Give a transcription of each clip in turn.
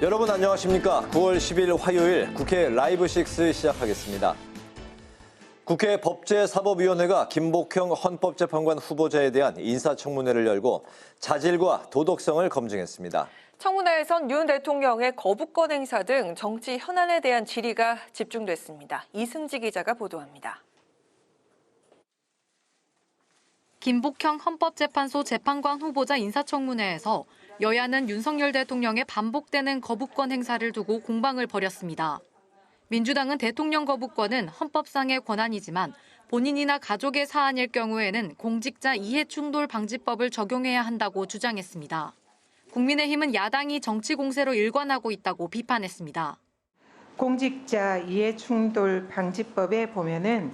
여러분 안녕하십니까? 9월 10일 화요일 국회 라이브 6 시작하겠습니다. 국회 법제사법위원회가 김복형 헌법재판관 후보자에 대한 인사청문회를 열고 자질과 도덕성을 검증했습니다. 청문회에선 윤 대통령의 거부권 행사 등 정치 현안에 대한 질의가 집중됐습니다. 이승지 기자가 보도합니다. 김복형 헌법재판소 재판관 후보자 인사청문회에서 여야는 윤석열 대통령의 반복되는 거부권 행사를 두고 공방을 벌였습니다. 민주당은 대통령 거부권은 헌법상의 권한이지만 본인이나 가족의 사안일 경우에는 공직자 이해충돌 방지법을 적용해야 한다고 주장했습니다. 국민의힘은 야당이 정치 공세로 일관하고 있다고 비판했습니다. 공직자 이해충돌 방지법에 보면은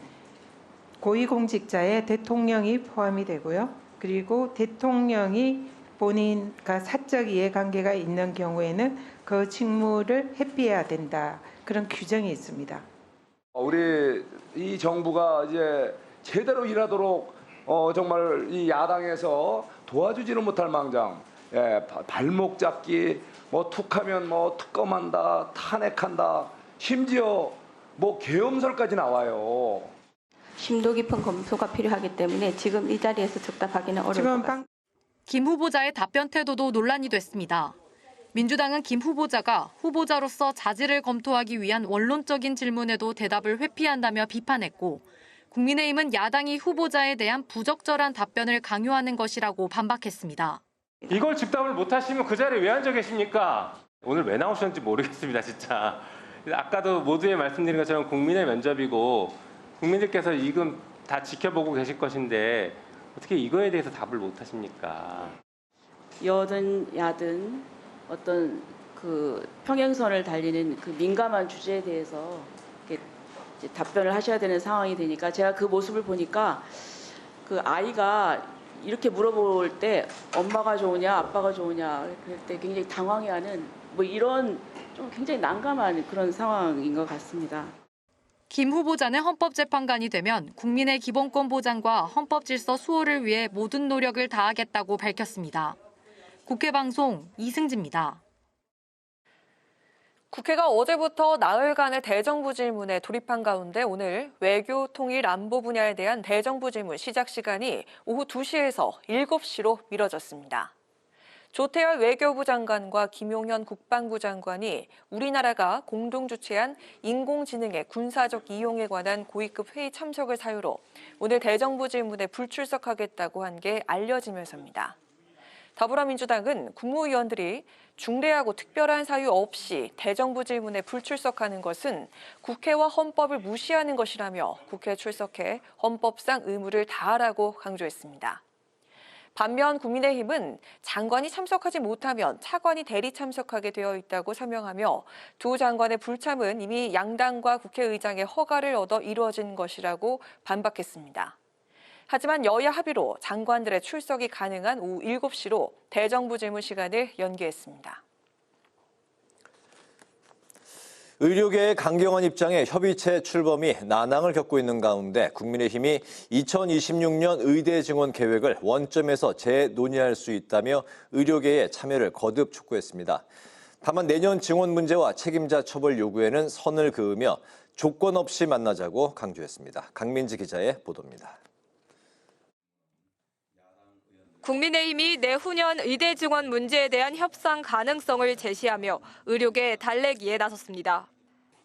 고위공직자의 대통령이 포함이 되고요. 그리고 대통령이 본인과 사적 이해관계가 있는 경우에는 그 직무를 회피해야 된다. 그런 규정이 있습니다. 우리 이 정부가 이제 제대로 일하도록 정말 이 야당에서 도와주지는 못할 망정, 발목 잡기, 툭하면 특검한다, 탄핵한다, 심지어 계엄설까지 나와요. 심도 깊은 검토가 필요하기 때문에 지금 이 자리에서 적답하기는 어려울 것 같습니다. 김 후보자의 답변 태도도 논란이 됐습니다. 민주당은 김 후보자가 후보자로서 자질을 검토하기 위한 원론적인 질문에도 대답을 회피한다며 비판했고, 국민의힘은 야당이 후보자에 대한 부적절한 답변을 강요하는 것이라고 반박했습니다. 이걸 즉답을 못하시면 그 자리에 왜 앉아 계십니까? 오늘 왜 나오셨는지 모르겠습니다, 진짜. 아까도 모두에 말씀드린 것처럼 국민의 면접이고 국민들께서 이건 다 지켜보고 계실 것인데 어떻게 이거에 대해서 답을 못하십니까? 여든 야든 어떤 그 평행선을 달리는 그 민감한 주제에 대해서 이렇게 이제 답변을 하셔야 되는 상황이 되니까 제가 그 모습을 보니까 그 아이가 이렇게 물어볼 때 엄마가 좋으냐 아빠가 좋으냐 그럴 때 굉장히 당황해하는 이런 좀 굉장히 난감한 그런 상황인 것 같습니다. 김 후보자는 헌법재판관이 되면 국민의 기본권 보장과 헌법질서 수호를 위해 모든 노력을 다하겠다고 밝혔습니다. 국회방송 이승지입니다. 국회가 어제부터 나흘간의 대정부 질문에 돌입한 가운데 오늘 외교, 통일, 안보 분야에 대한 대정부 질문 시작 시간이 오후 2시에서 7시로 미뤄졌습니다. 조태열 외교부 장관과 김용현 국방부 장관이 우리나라가 공동 주최한 인공지능의 군사적 이용에 관한 고위급 회의 참석을 사유로 오늘 대정부 질문에 불출석하겠다고 한 게 알려지면서입니다. 더불어민주당은 국무위원들이 중대하고 특별한 사유 없이 대정부 질문에 불출석하는 것은 국회와 헌법을 무시하는 것이라며 국회에 출석해 헌법상 의무를 다하라고 강조했습니다. 반면 국민의힘은 장관이 참석하지 못하면 차관이 대리 참석하게 되어 있다고 설명하며 두 장관의 불참은 이미 양당과 국회의장의 허가를 얻어 이루어진 것이라고 반박했습니다. 하지만 여야 합의로 장관들의 출석이 가능한 오후 7시로 대정부 질문 시간을 연기했습니다. 의료계의 강경한 입장에 협의체 출범이 난항을 겪고 있는 가운데 국민의힘이 2026년 의대 증원 계획을 원점에서 재논의할 수 있다며 의료계의 참여를 거듭 촉구했습니다. 다만 내년 증원 문제와 책임자 처벌 요구에는 선을 그으며 조건 없이 만나자고 강조했습니다. 강민지 기자의 보도입니다. 국민의힘이 내후년 의대 증원 문제에 대한 협상 가능성을 제시하며 의료계 달래기에 나섰습니다.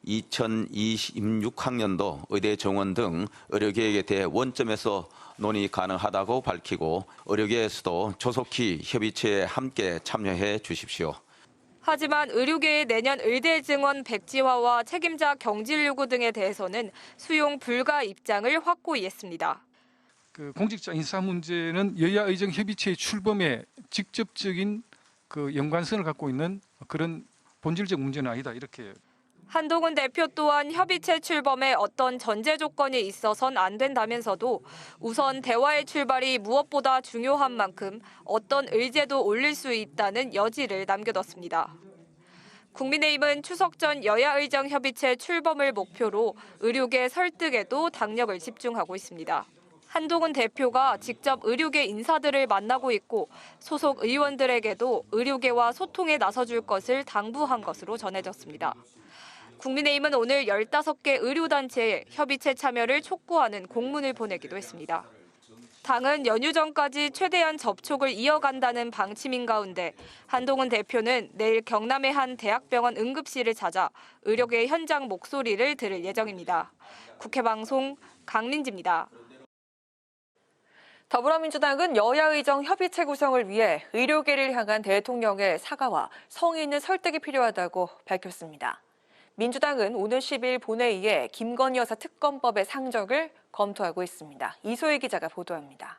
2026학년도 의대 정원 등 의료계획에 대해 원점에서 논의 가능하다고 밝히고 의료계에서도 조속히 협의체에 함께 참여해 주십시오. 하지만 의료계의 내년 의대 증원 백지화와 책임자 경질 요구 등에 대해서는 수용 불가 입장을 확고히 했습니다. 공직자 인사 문제는 여야 의정 협의체의 출범에 직접적인 연관성을 갖고 있는 그런 본질적 문제는 아니다 이렇게. 한동훈 대표 또한 협의체 출범에 어떤 전제 조건이 있어선 안 된다면서도 우선 대화의 출발이 무엇보다 중요한 만큼 어떤 의제도 올릴 수 있다는 여지를 남겨뒀습니다. 국민의힘은 추석 전 여야 의정 협의체 출범을 목표로 의료계 설득에도 당력을 집중하고 있습니다. 한동훈 대표가 직접 의료계 인사들을 만나고 있고 소속 의원들에게도 의료계와 소통에 나서줄 것을 당부한 것으로 전해졌습니다. 국민의힘은 오늘 15개 의료단체에 협의체 참여를 촉구하는 공문을 보내기도 했습니다. 당은 연휴 전까지 최대한 접촉을 이어간다는 방침인 가운데 한동훈 대표는 내일 경남의 한 대학병원 응급실을 찾아 의료계 현장 목소리를 들을 예정입니다. 국회방송 강민지입니다. 더불어민주당은 여야 의정 협의체 구성을 위해 의료계를 향한 대통령의 사과와 성의 있는 설득이 필요하다고 밝혔습니다. 민주당은 오늘 10일 본회의에 김건희 여사 특검법의 상정을 검토하고 있습니다. 이소희 기자가 보도합니다.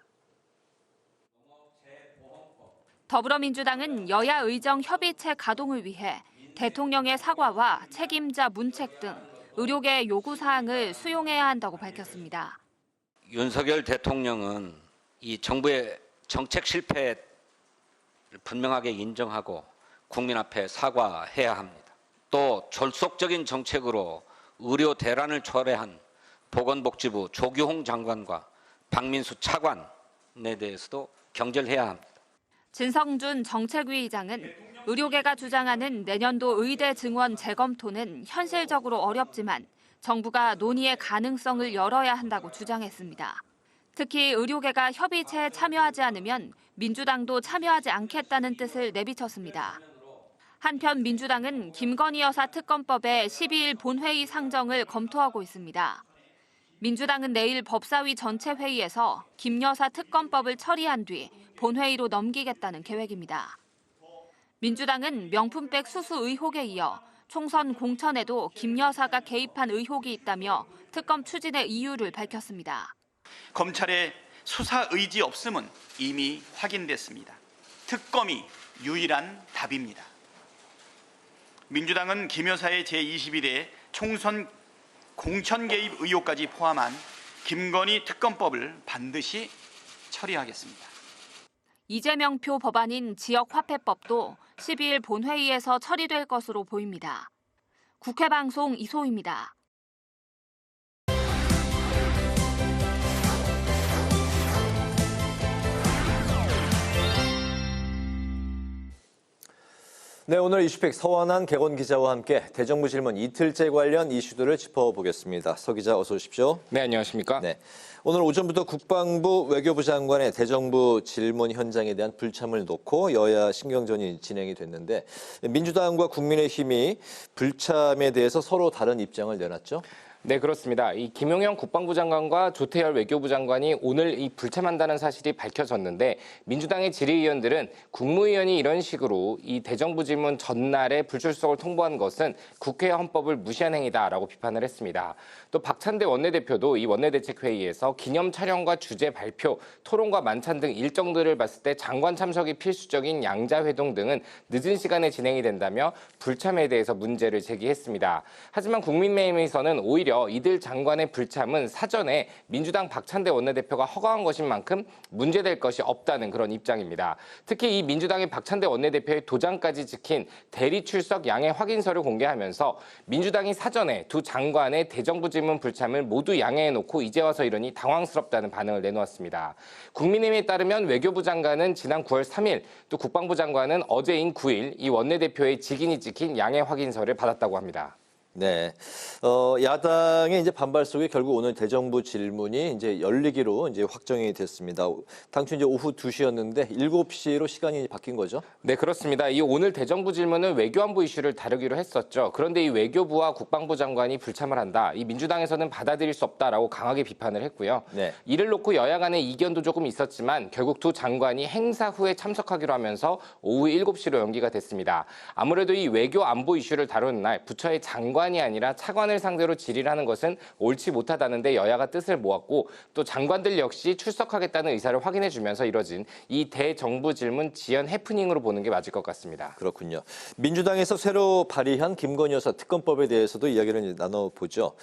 더불어민주당은 여야 의정 협의체 가동을 위해 대통령의 사과와 책임자 문책 등 의료계의 요구사항을 수용해야 한다고 밝혔습니다. 윤석열 대통령은 이 정부의 정책 실패를 분명하게 인정하고 국민 앞에 사과해야 합니다. 또 졸속적인 정책으로 의료 대란을 초래한 보건복지부 조규홍 장관과 박민수 차관에 대해서도 경질해야 합니다. 진성준 정책위 의장은 의료계가 주장하는 내년도 의대 증원 재검토는 현실적으로 어렵지만 정부가 논의의 가능성을 열어야 한다고 주장했습니다. 특히 의료계가 협의체에 참여하지 않으면 민주당도 참여하지 않겠다는 뜻을 내비쳤습니다. 한편 민주당은 김건희 여사 특검법의 12일 본회의 상정을 검토하고 있습니다. 민주당은 내일 법사위 전체 회의에서 김 여사 특검법을 처리한 뒤 본회의로 넘기겠다는 계획입니다. 민주당은 명품백 수수 의혹에 이어 총선 공천에도 김 여사가 개입한 의혹이 있다며 특검 추진의 이유를 밝혔습니다. 검찰의 수사 의지 없음은 이미 확인됐습니다. 특검이 유일한 답입니다. 민주당은 김 여사의 제21회 총선 공천 개입 의혹까지 포함한 김건희 특검법을 반드시 처리하겠습니다. 이재명표 법안인 지역화폐법도 12일 본회의에서 처리될 것으로 보입니다. 국회방송 이소희입니다. 네, 오늘 이슈팩 서원한 객원 기자와 함께 대정부 질문 이틀째 관련 이슈들을 짚어보겠습니다. 서 기자 어서 오십시오. 네, 안녕하십니까? 네, 오늘 오전부터 국방부 외교부 장관의 대정부 질문 현장에 대한 불참을 놓고 여야 신경전이 진행이 됐는데 민주당과 국민의힘이 불참에 대해서 서로 다른 입장을 내놨죠? 네, 그렇습니다. 이 김용현 국방부 장관과 조태열 외교부 장관이 오늘 이 불참한다는 사실이 밝혀졌는데 민주당의 질의위원들은 국무위원이 이런 식으로 이 대정부 질문 전날에 불출석을 통보한 것은 국회 헌법을 무시한 행위다라고 비판을 했습니다. 또 박찬대 원내대표도 이 원내대책회의에서 기념 촬영과 주제 발표, 토론과 만찬 등 일정들을 봤을 때 장관 참석이 필수적인 양자회동 등은 늦은 시간에 진행이 된다며 불참에 대해서 문제를 제기했습니다. 하지만 국민의힘에서는 오히려 이들 장관의 불참은 사전에 민주당 박찬대 원내대표가 허가한 것인 만큼 문제될 것이 없다는 그런 입장입니다. 특히 이 민주당의 박찬대 원내대표의 도장까지 찍힌 대리 출석 양해 확인서를 공개하면서 민주당이 사전에 두 장관의 대정부 질문 불참을 모두 양해해놓고 이제 와서 이러니 당황스럽다는 반응을 내놓았습니다. 국민의힘에 따르면 외교부 장관은 지난 9월 3일, 또 국방부 장관은 어제인 9일 이 원내대표의 직인이 찍힌 양해 확인서를 받았다고 합니다. 네, 야당의 이제 반발 속에 결국 오늘 대정부 질문이 이제 열리기로 이제 확정이 됐습니다. 당초 이제 오후 2시였는데 7시로 시간이 바뀐 거죠? 네, 그렇습니다. 이 오늘 대정부 질문은 외교안보 이슈를 다루기로 했었죠. 그런데 이 외교부와 국방부 장관이 불참을 한다. 이 민주당에서는 받아들일 수 없다라고 강하게 비판을 했고요. 네. 이를 놓고 여야 간의 이견도 조금 있었지만 결국 두 장관이 행사 후에 참석하기로 하면서 오후 7시로 연기가 됐습니다. 아무래도 이 외교안보 이슈를 다루는 날 부처의 장관이 아니라 차관을 상대로 질의를 하는 것은 옳지 못하다는데 여야가 뜻을 모았고 또 장관들 역시 출석하겠다는 의사를 확인해 주면서 이뤄진 이 대정부 질문 지연 해프닝으로 보는 게 맞을 것 같습니다. 그렇군요. 민주당에서 새로 발의한 김건희 여사 특검법에 대해서도 이야기를 이제 나눠보죠.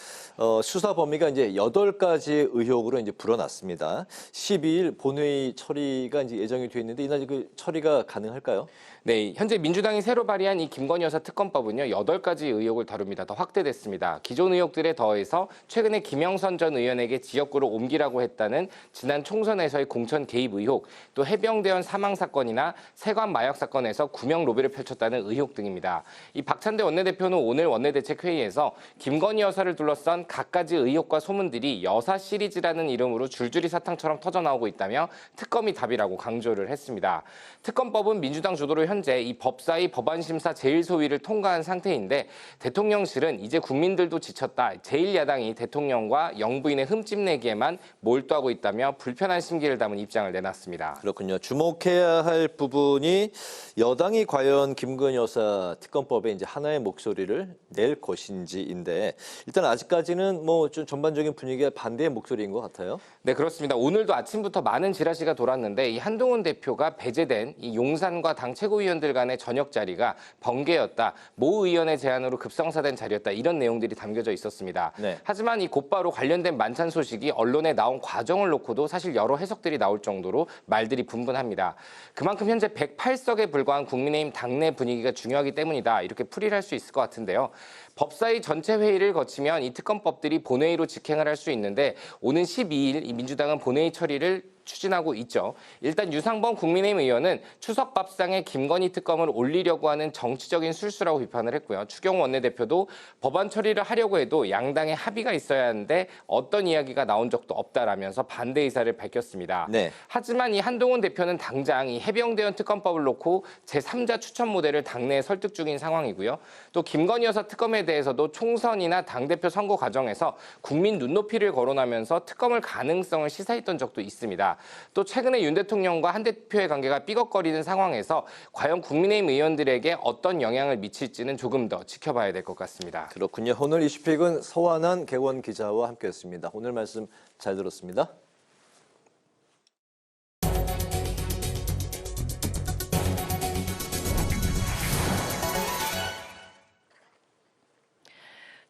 수사 범위가 이제 8가지 의혹으로 이제 불어났습니다. 12일 본회의 처리가 이제 예정이 되어 있는데 이날 그 처리가 가능할까요? 네, 현재 민주당이 새로 발의한 이 김건희 여사 특검법은요, 8가지 의혹을 다룹니다. 더 확대됐습니다. 기존 의혹들에 더해서 최근에 김영선 전 의원에게 지역구를 옮기라고 했다는 지난 총선에서의 공천 개입 의혹, 또 해병대원 사망 사건이나 세관 마약 사건에서 구명 로비를 펼쳤다는 의혹 등입니다. 이 박찬대 원내대표는 오늘 원내대책회의에서 김건희 여사를 둘러싼 갖가지 의혹과 소문들이 여사 시리즈라는 이름으로 줄줄이 사탕처럼 터져나오고 있다며 특검이 답이라고 강조를 했습니다. 특검법은 민주당 주도로 현재 이 법사위 법안심사 제1소위를 통과한 상태인데 대통령실은 이제 국민들도 지쳤다. 제1야당이 대통령과 영부인의 흠집내기에만 몰두하고 있다며 불편한 심기를 담은 입장을 내놨습니다. 그렇군요. 주목해야 할 부분이 여당이 과연 김건희 여사 특검법에 이제 하나의 목소리를 낼 것인지인데 일단 아직까지는 뭐 좀 전반적인 분위기가 반대의 목소리인 것 같아요. 네, 그렇습니다. 오늘도 아침부터 많은 지라시가 돌았는데 이 한동훈 대표가 배제된 이 용산과 당 최고위원들 간의 저녁 자리가 번개였다. 모 의원의 제안으로 급성사된 자리였다. 이런 내용들이 담겨져 있었습니다. 네. 하지만 이 곧바로 관련된 만찬 소식이 언론에 나온 과정을 놓고도 사실 여러 해석들이 나올 정도로 말들이 분분합니다. 그만큼 현재 108석에 불과한 국민의힘 당내 분위기가 중요하기 때문이다. 이렇게 풀이를 할 수 있을 것 같은데요. 법사위 전체 회의를 거치면 이 특검법들이 본회의로 직행을 할 수 있는데 오는 12일 이 민주당은 본회의 처리를 추진하고 있죠. 일단 유상범 국민의힘 의원은 추석 밥상에 김건희 특검을 올리려고 하는 정치적인 술수라고 비판을 했고요. 추경호 원내대표도 법안 처리를 하려고 해도 양당의 합의가 있어야 하는데 어떤 이야기가 나온 적도 없다라면서 반대 의사를 밝혔습니다. 네. 하지만 이 한동훈 대표는 당장 이 해병대원 특검법을 놓고 제3자 추천 모델을 당내에 설득 중인 상황이고요. 또 김건희 여사 특검에 대해서도 총선이나 당대표 선거 과정에서 국민 눈높이를 거론하면서 특검을 가능성을 시사했던 적도 있습니다. 또 최근에 윤 대통령과 한 대표의 관계가 삐걱거리는 상황에서 과연 국민의힘 의원들에게 어떤 영향을 미칠지는 조금 더 지켜봐야 될 것 같습니다. 그렇군요. 오늘 이슈픽은 서완한 개원 기자와 함께했습니다. 오늘 말씀 잘 들었습니다.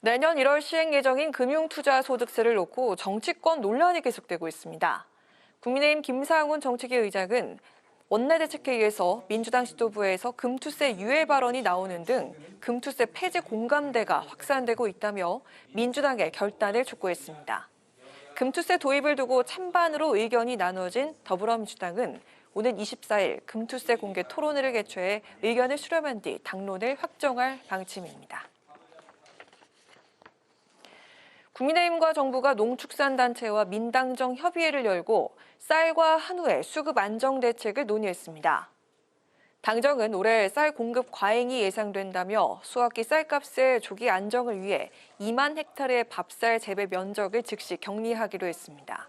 내년 1월 시행 예정인 금융투자소득세를 놓고 정치권 논란이 계속되고 있습니다. 국민의힘 김상훈 정책위 의장은 원내대책회의에서 민주당 지도부에서 금투세 유예 발언이 나오는 등 금투세 폐지 공감대가 확산되고 있다며 민주당의 결단을 촉구했습니다. 금투세 도입을 두고 찬반으로 의견이 나눠진 더불어민주당은 오는 24일 금투세 공개 토론회를 개최해 의견을 수렴한 뒤 당론을 확정할 방침입니다. 국민의힘과 정부가 농축산단체와 민당정 협의회를 열고 쌀과 한우의 수급 안정 대책을 논의했습니다. 당정은 올해 쌀 공급 과잉이 예상된다며 수학기 쌀값의 조기 안정을 위해 2만 헥타르의 밥쌀 재배 면적을 즉시 격리하기로 했습니다.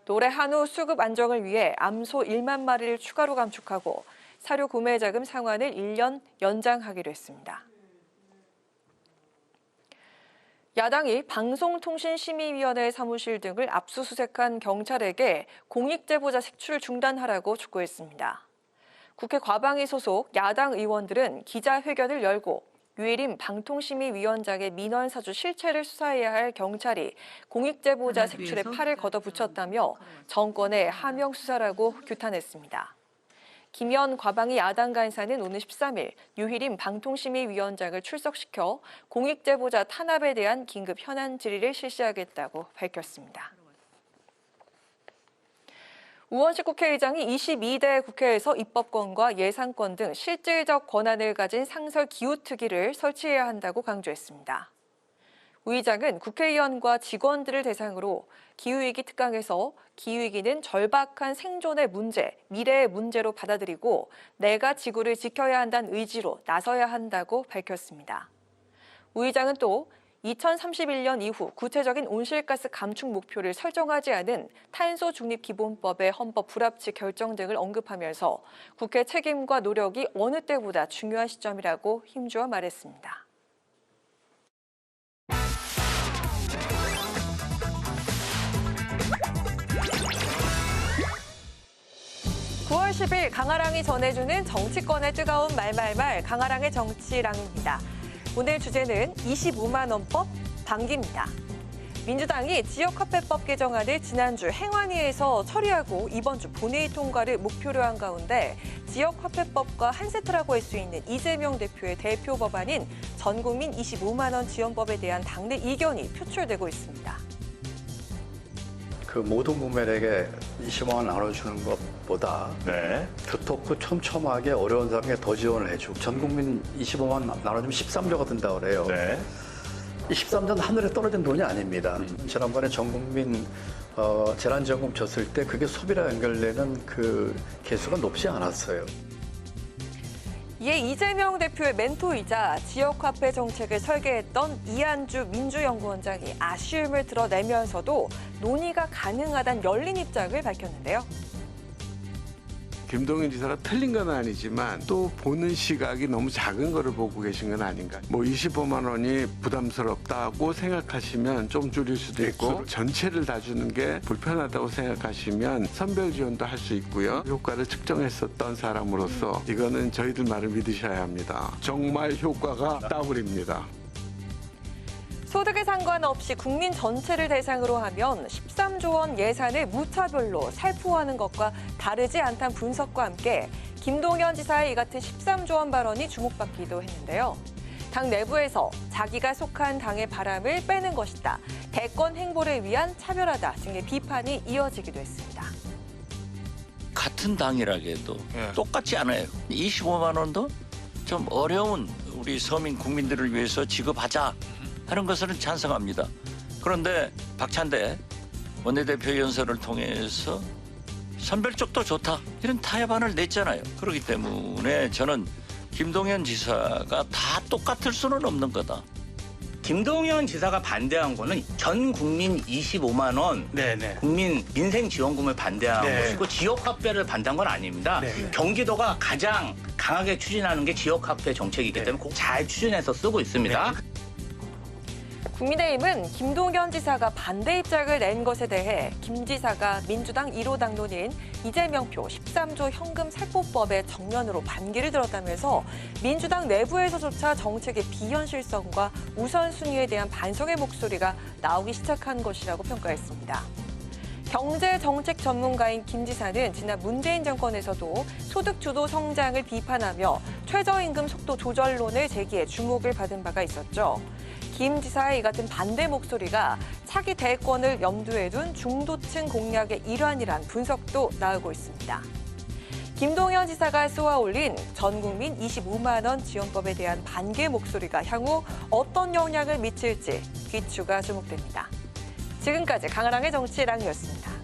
또 올해 한우 수급 안정을 위해 암소 1만 마리를 추가로 감축하고 사료 구매 자금 상환을 1년 연장하기로 했습니다. 야당이 방송통신심의위원회 사무실 등을 압수수색한 경찰에게 공익제보자 색출을 중단하라고 촉구했습니다. 국회 과방위 소속 야당 의원들은 기자회견을 열고 유일임 방통심의위원장의 민원사주 실체를 수사해야 할 경찰이 공익제보자 색출에 팔을 걷어붙였다며 정권의 하명수사라고 규탄했습니다. 김현 과방위 야당 간사는 오는 13일 유일임 방통심의위원장을 출석시켜 공익제보자 탄압에 대한 긴급 현안 질의를 실시하겠다고 밝혔습니다. 우원식 국회의장이 22대 국회에서 입법권과 예산권 등 실질적 권한을 가진 상설 기후특위를 설치해야 한다고 강조했습니다. 우 의장은 국회의원과 직원들을 대상으로 기후위기 특강에서 기후위기는 절박한 생존의 문제, 미래의 문제로 받아들이고 내가 지구를 지켜야 한다는 의지로 나서야 한다고 밝혔습니다. 우 의장은 또 2031년 이후 구체적인 온실가스 감축 목표를 설정하지 않은 탄소 중립 기본법의 헌법 불합치 결정 등을 언급하면서 국회 책임과 노력이 어느 때보다 중요한 시점이라고 힘주어 말했습니다. 9월 10일 강아랑이 전해주는 정치권의 뜨거운 말말말 강아랑의 정치랑입니다. 오늘 주제는 25만 원법 방기입니다. 민주당이 지역화폐법 개정안을 지난주 행안위에서 처리하고 이번 주 본회의 통과를 목표로 한 가운데 지역화폐법과 한 세트라고 할 수 있는 이재명 대표의 대표 법안인 전국민 25만 원 지원법에 대한 당내 이견이 표출되고 있습니다. 그 모든 국민에게 20만 원 나눠주는 것보다 두텁고 촘촘하게 어려운 사람에게 더 지원을 해주고 전 국민 25만 원 나눠주면 13조가 든다고 그래요. 이 13조는 하늘에 떨어진 돈이 아닙니다. 지난번에 전 국민 재난지원금 줬을 때 그게 소비랑 연결되는 그 개수가 높지 않았어요. 이에 이재명 대표의 멘토이자 지역화폐 정책을 설계했던 이한주 민주연구원장이 아쉬움을 드러내면서도 논의가 가능하다는 열린 입장을 밝혔는데요. 김동연 지사가 틀린 건 아니지만 또 보는 시각이 너무 작은 거를 보고 계신 건 아닌가. 뭐 25만 원이 부담스럽다고 생각하시면 좀 줄일 수도 있고 전체를 다 주는 게 불편하다고 생각하시면 선별 지원도 할 수 있고요. 효과를 측정했었던 사람으로서 이거는 저희들 말을 믿으셔야 합니다. 정말 효과가 더블입니다. 소득에 상관없이 국민 전체를 대상으로 하면 13조 원 예산을 무차별로 살포하는 것과 다르지 않다는 분석과 함께 김동연 지사의 이 같은 13조 원 발언이 주목받기도 했는데요. 당 내부에서 자기가 속한 당의 바람을 빼는 것이다, 대권 행보를 위한 차별하다 등의 비판이 이어지기도 했습니다. 같은 당이라고 똑같지 않아요. 25만 원도 좀 어려운 우리 서민 국민들을 위해서 지급하자 하는 것은 찬성합니다. 그런데 박찬대 원내대표 연설을 통해서 선별적도 좋다 이런 타협안을 냈잖아요. 그렇기 때문에 저는 김동연 지사가 다 똑같을 수는 없는 거다. 김동연 지사가 반대한 거는 전 국민 25만 원 국민 민생지원금을 반대한 것이고 지역화폐를 반대한 건 아닙니다. 경기도가 가장 강하게 추진하는 게 지역화폐 정책이기 때문에 꼭 잘 추진해서 쓰고 있습니다. 국민의힘은 김동연 지사가 반대 입장을 낸 것에 대해 김 지사가 민주당 1호 당론인 이재명표 13조 현금 살포법에 정면으로 반기를 들었다면서 민주당 내부에서조차 정책의 비현실성과 우선순위에 대한 반성의 목소리가 나오기 시작한 것이라고 평가했습니다. 경제정책 전문가인 김 지사는 지난 문재인 정권에서도 소득주도 성장을 비판하며 최저임금 속도 조절론을 제기해 주목을 받은 바가 있었죠. 김 지사의 이 같은 반대 목소리가 차기 대권을 염두에 둔 중도층 공략의 일환이란 분석도 나오고 있습니다. 김동연 지사가 쏘아올린 전국민 25만 원 지원법에 대한 반대 목소리가 향후 어떤 영향을 미칠지 귀추가 주목됩니다. 지금까지 강아랑의 정치랑이었습니다.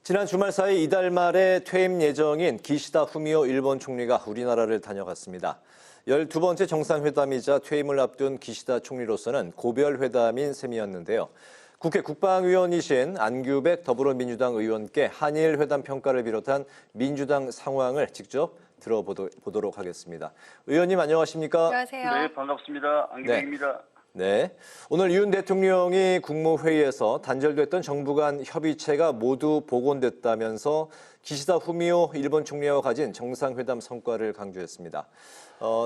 지난 주말 사이 이달 말에 퇴임 예정인 기시다 후미오 일본 총리가 우리나라를 다녀갔습니다. 12번째 정상회담이자 퇴임을 앞둔 기시다 총리로서는 고별 회담인 셈이었는데요. 국회 국방위원이신 안규백 더불어민주당 의원께 한일 회담 평가를 비롯한 민주당 상황을 직접 들어보도록 하겠습니다. 의원님 안녕하십니까? 안녕하세요. 네, 반갑습니다. 안규백입니다. 네, 오늘 윤 대통령이 국무회의에서 단절됐던 정부 간 협의체가 모두 복원됐다면서 기시다 후미오 일본 총리와 가진 정상회담 성과를 강조했습니다.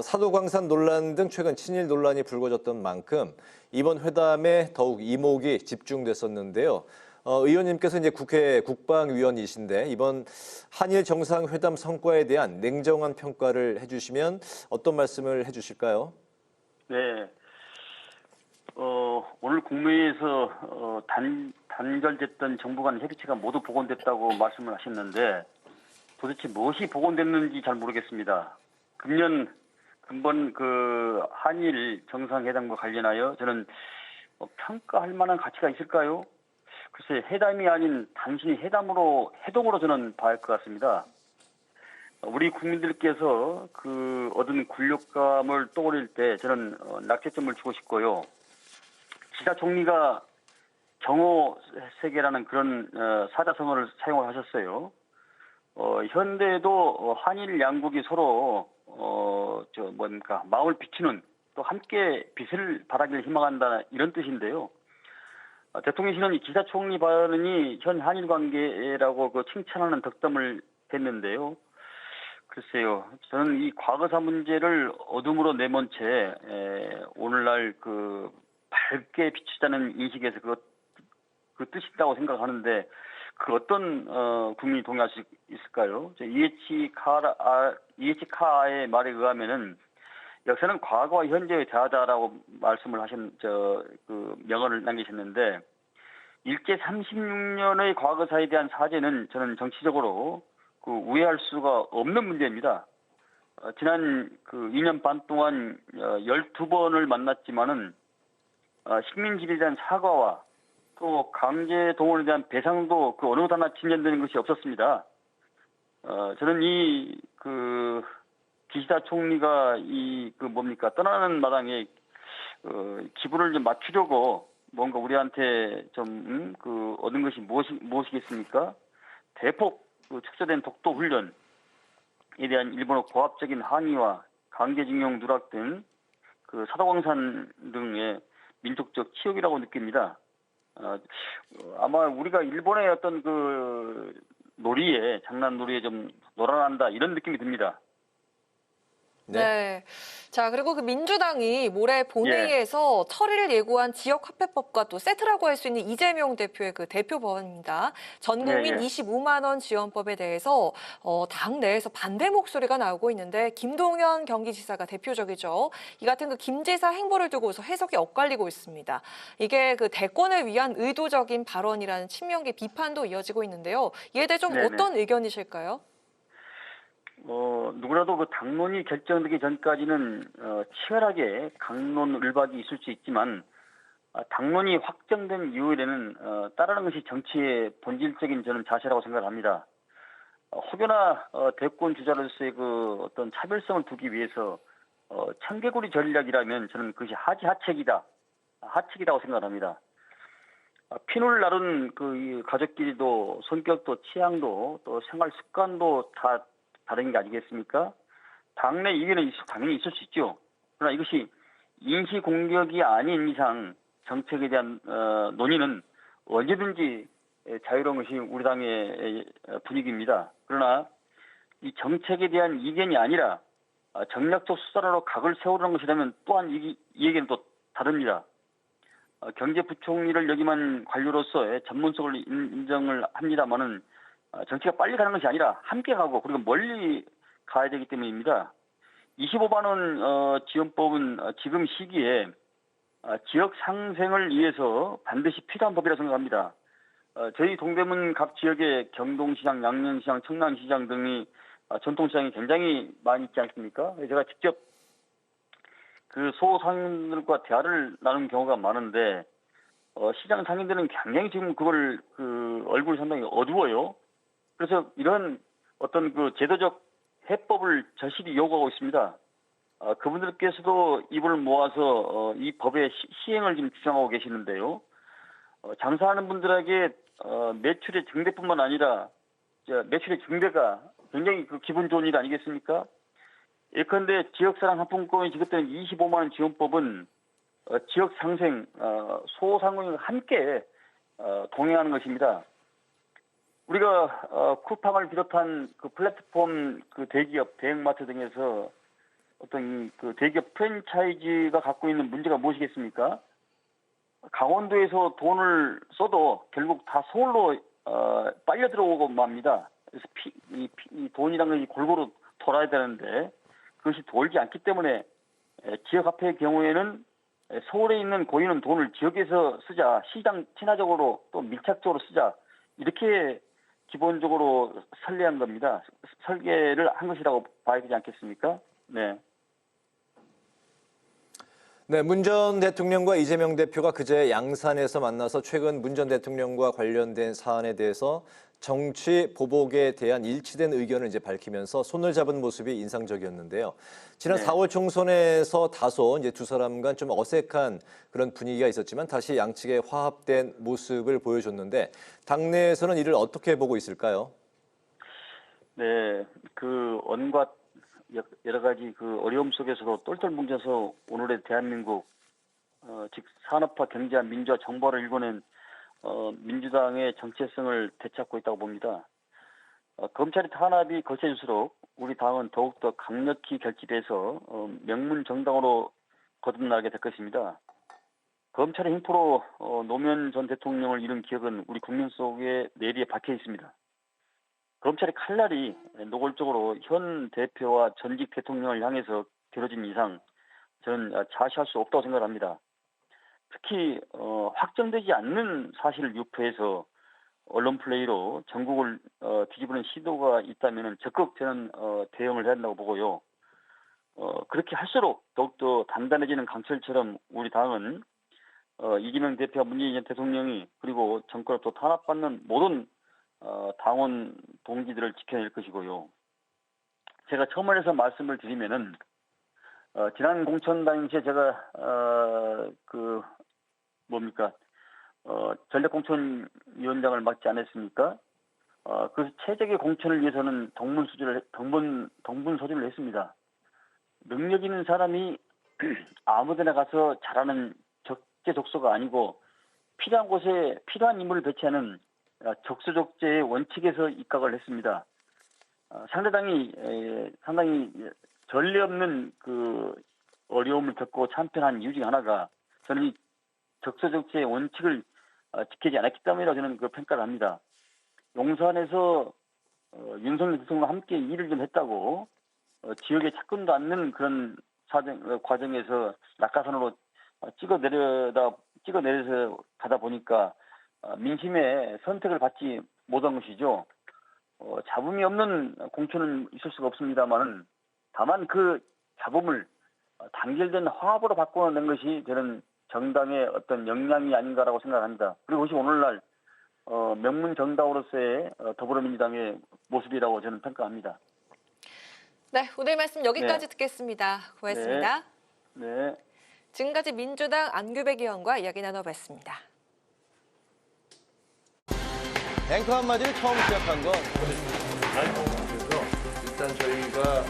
사도광산 논란 등 최근 친일 논란이 불거졌던 만큼 이번 회담에 더욱 이목이 집중됐었는데요. 의원님께서 이제 국회 국방위원이신데 이번 한일 정상회담 성과에 대한 냉정한 평가를 해주시면 어떤 말씀을 해주실까요? 네. 오늘 국무회의에서 단절됐던 정부 간 협의체가 모두 복원됐다고 말씀을 하셨는데 도대체 무엇이 복원됐는지 잘 모르겠습니다. 근본 그 한일 정상회담과 관련하여 저는 평가할 만한 가치가 있을까요? 글쎄 회담이 아닌 단순히 해동으로 저는 봐야 할 것 같습니다. 우리 국민들께서 그 얻은 굴욕감을 떠올릴 때 저는 낙제점을 주고 싶고요. 기시다 총리가 경호 세계라는 그런 사자성어를 사용을 하셨어요. 현대에도 한일 양국이 서로 마음을 비추는 또 함께 빛을 발하기를 희망한다 이런 뜻인데요. 대통령실은 기시다 총리 발언이 현 한일 관계라고 칭찬하는 덕담을 했는데요. 글쎄요. 저는 이 과거사 문제를 어둠으로 내몬 채 오늘날 그 밝게 비추자는 인식에서 그 뜻이 있다고 생각하는데 그 어떤 국민이 동의할 수 있을까요? 이에치 카의 말에 의하면은 역사는 과거와 현재의 대하다라고 말씀을 그 명언을 남기셨는데 일제 36년의 과거사에 대한 사죄는 저는 정치적으로 그 우회할 수가 없는 문제입니다. 지난 그 2년 반 동안 12번을 만났지만은 식민지에 대한 사과와 또 강제 동원에 대한 배상도 그 어느 것 하나 진전되는 것이 없었습니다. 저는 기시다 총리가 떠나는 마당에 기분을 좀 맞추려고 뭔가 우리한테 좀 얻은 것이 무엇이겠습니까? 대폭 축소된 독도 훈련에 대한 일본의 고압적인 항의와 강제징용 누락 등 그 사도광산 등의 민족적 치욕이라고 느낍니다. 아마 우리가 일본의 어떤 장난 놀이에 좀 놀아난다 이런 느낌이 듭니다. 네. 자, 그리고 그 민주당이 모레 본회의에서 처리를 예고한 지역화폐법과 또 세트라고 할 수 있는 이재명 대표의 그 대표 법안입니다. 전국민 25만 원 지원법에 대해서 당 내에서 반대 목소리가 나오고 있는데 김동연 경기지사가 대표적이죠. 이 같은 그 김 지사 행보를 두고서 해석이 엇갈리고 있습니다. 이게 그 대권을 위한 의도적인 발언이라는 친명계 비판도 이어지고 있는데요. 이에 대해 좀 어떤 의견이실까요? 누구라도 그 당론이 결정되기 전까지는 치열하게 강론을박이 있을 수 있지만 당론이 확정된 이후에는 따르는 것이 정치의 본질적인 저는 자세라고 생각합니다. 혹여나 대권 주자로서의 그 어떤 차별성을 두기 위해서 청개구리 전략이라면 저는 그것이 하책이라고 생각합니다. 피눈을 나눈 그 가족끼리도 성격도 취향도 또 생활 습관도 다 다른 게 아니겠습니까? 당내 이견은 당연히 있을 수 있죠. 그러나 이것이 인시 공격이 아닌 이상 정책에 대한 논의는 언제든지 자유로운 것이 우리 당의 분위기입니다. 그러나 이 정책에 대한 이견이 아니라 정략적 수단으로 각을 세우려는 것이라면 또한 이 얘기는 또 다릅니다. 경제부총리를 역임한 관료로서의 전문성을 인정을 합니다마는 정치가 빨리 가는 것이 아니라 함께 가고 그리고 멀리 가야 되기 때문입니다. 25만 원 지원법은 지금 시기에 지역 상생을 위해서 반드시 필요한 법이라고 생각합니다. 저희 동대문 각 지역에 경동시장, 양년시장, 청량시장 등이 전통시장이 굉장히 많이 있지 않습니까? 제가 직접 그 소상인들과 대화를 나눈 경우가 많은데 시장 상인들은 굉장히 지금 그걸 얼굴이 상당히 어두워요. 그래서 이런 어떤 그 제도적 해법을 절실히 요구하고 있습니다. 그분들께서도 입을 모아서 이 법의 시행을 지금 주장하고 계시는데요. 장사하는 분들에게 매출의 증대뿐만 아니라 매출의 증대가 굉장히 기분 좋은 일 아니겠습니까? 예컨대 지역사랑 상품권이 지급되는 25만 원 지원법은 지역 상생, 소상공인과 함께 동행하는 것입니다. 우리가 쿠팡을 비롯한 그 플랫폼 대기업, 대형마트 등에서 어떤 그 대기업 프랜차이즈가 갖고 있는 문제가 무엇이겠습니까? 강원도에서 돈을 써도 결국 다 서울로 빨려 들어오고 맙니다. 그래서 이 돈이란 것이 골고루 돌아야 되는데 그것이 돌지 않기 때문에 지역화폐의 경우에는 서울에 있는 고인은 돈을 지역에서 쓰자, 시장 친화적으로 또 밀착적으로 쓰자 이렇게 기본적으로 설계한 겁니다. 설계를 한 것이라고 봐야 되지 않겠습니까? 네. 네, 문 전 대통령과 이재명 대표가 그제 양산에서 만나서 최근 문 전 대통령과 관련된 사안에 대해서 정치 보복에 대한 일치된 의견을 이제 밝히면서 손을 잡은 모습이 인상적이었는데요. 지난 4월 총선에서 다소 이제 두 사람 간 좀 어색한 그런 분위기가 있었지만 다시 양측의 화합된 모습을 보여줬는데 당내에서는 이를 어떻게 보고 있을까요? 네, 그 온갖 여러 가지 그 어려움 속에서도 똘똘 뭉쳐서 오늘의 대한민국 즉 산업화, 경제화, 민주화, 정보를 일궈낸 민주당의 정체성을 되찾고 있다고 봅니다. 검찰의 탄압이 거세질수록 우리 당은 더욱더 강력히 결집해서 명문 정당으로 거듭나게 될 것입니다. 검찰의 힘으로 노무현 전 대통령을 잃은 기억은 우리 국민 속에 내리에 박혀 있습니다. 검찰의 칼날이 노골적으로 현 대표와 전직 대통령을 향해서 겨뤄진 이상 저는 자시할 수 없다고 생각합니다. 특히 확정되지 않는 사실을 유포해서 언론 플레이로 전국을 뒤집는 시도가 있다면 적극 저는 대응을 해야 한다고 보고요. 그렇게 할수록 더욱더 단단해지는 강철처럼 우리 당은 이재명 대표와 문재인 대통령이 그리고 정권으로부터 탄압받는 모든 당원 동지들을 지켜낼 것이고요. 제가 처음에서 말씀을 드리면은 지난 공천 당시에 제가 전략공천위원장을 맡지 않았습니까? 그래서 최적의 공천을 위해서는 동분서주를 했습니다. 능력 있는 사람이 아무데나 가서 잘하는 적재적소가 아니고 필요한 곳에 필요한 인물을 배치하는 적수적재의 원칙에서 입각을 했습니다. 상대당이 상당히 전례 없는 그 어려움을 겪고 참편한 이유 중에 하나가 저는 이 적수적재의 원칙을 지키지 않았기 때문이라고 저는 그 평가를 합니다. 용산에서 윤석열 대통령과 함께 일을 좀 했다고 지역에 접근도 않는 그런 과정에서 낙하산으로 찍어내려서 가다 보니까 민심의 선택을 받지 못한 것이죠. 잡음이 없는 공천은 있을 수가 없습니다만은 다만 그 잡음을 단결된 화합으로 바꿔낸 것이 저는 정당의 어떤 역량이 아닌가라고 생각합니다. 그리고 그것이 오늘날 명문 정당으로서의 더불어민주당의 모습이라고 저는 평가합니다. 네, 오늘 말씀 여기까지 듣겠습니다. 고맙습니다. 네. 지금까지 민주당 안규백 의원과 이야기 나눠봤습니다. 앵커 한마디를 처음 시작한 건 그래서 일단 저희가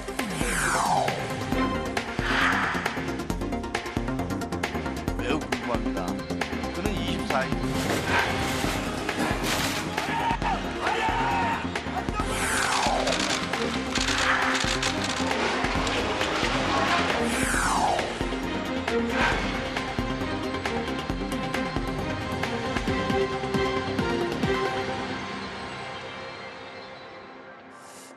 매우 궁금합니다. 그는 24일.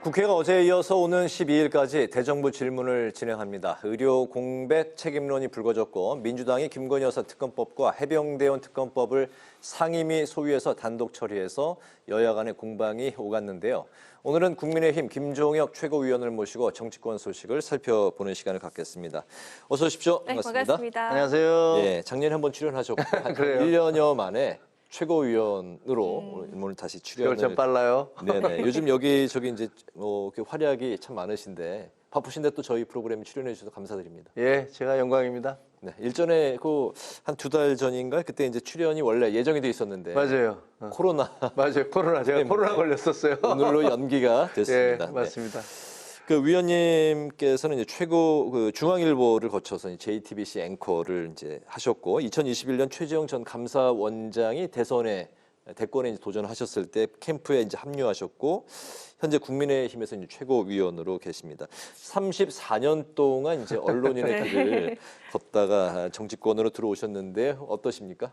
국회가 어제에 이어서 오는 12일까지 대정부 질문을 진행합니다. 의료 공백 책임론이 불거졌고 민주당이 김건희 여사 특검법과 해병대원 특검법을 상임위 소위에서 단독 처리해서 여야 간의 공방이 오갔는데요. 오늘은 국민의힘 김종혁 최고위원을 모시고 정치권 소식을 살펴보는 시간을 갖겠습니다. 어서 오십시오. 네, 반갑습니다. 반갑습니다. 안녕하세요. 예, 작년에 한번 출연하셨고 한 그래요? 1년여 만에 최고위원으로 오늘 다시 출연을. 그걸 좀 빨라요. 네네. 요즘 여기저기 이제 이렇게 활약이 참 많으신데 바쁘신데 또 저희 프로그램에 출연해 주셔서 감사드립니다. 예, 제가 영광입니다. 네, 일전에 그 한 2달 전인가 그때 이제 출연이 원래 예정이 돼 있었는데 맞아요. 코로나 맞아요. 코로나 제가 때문에 코로나 걸렸었어요. 오늘로 연기가 됐습니다. 예, 맞습니다. 그 위원님께서는 이제 중앙일보를 거쳐서 JTBC 앵커를 이제 하셨고 2021년 최재형 전 감사원장이 대권에 이제 도전하셨을 때 캠프에 이제 합류하셨고 현재 국민의힘에서 이제 최고위원으로 계십니다. 34년 동안 이제 언론인의 네. 길을 걷다가 정치권으로 들어오셨는데 어떠십니까?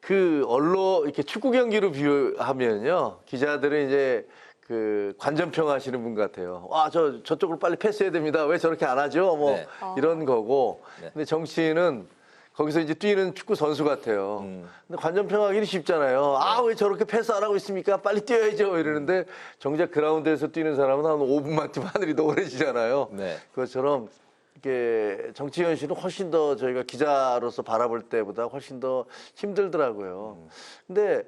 그 언론 이렇게 축구 경기로 비유하면요, 기자들은 이제 그 관전평 하시는 분 같아요. 와, 저쪽으로 빨리 패스해야 됩니다. 왜 저렇게 안 하죠? 뭐 네. 이런 거고. 네. 근데 정치인은 거기서 이제 뛰는 축구 선수 같아요. 근데 관전평하기는 쉽잖아요. 아, 왜 저렇게 패스 안 하고 있습니까? 빨리 뛰어야죠. 이러는데 정작 그라운드에서 뛰는 사람은 한 5분만 뛰면 하늘이 노래지잖아요. 네. 그것처럼 이렇게 정치 현실은 훨씬 더 저희가 기자로서 바라볼 때보다 훨씬 더 힘들더라고요. 근데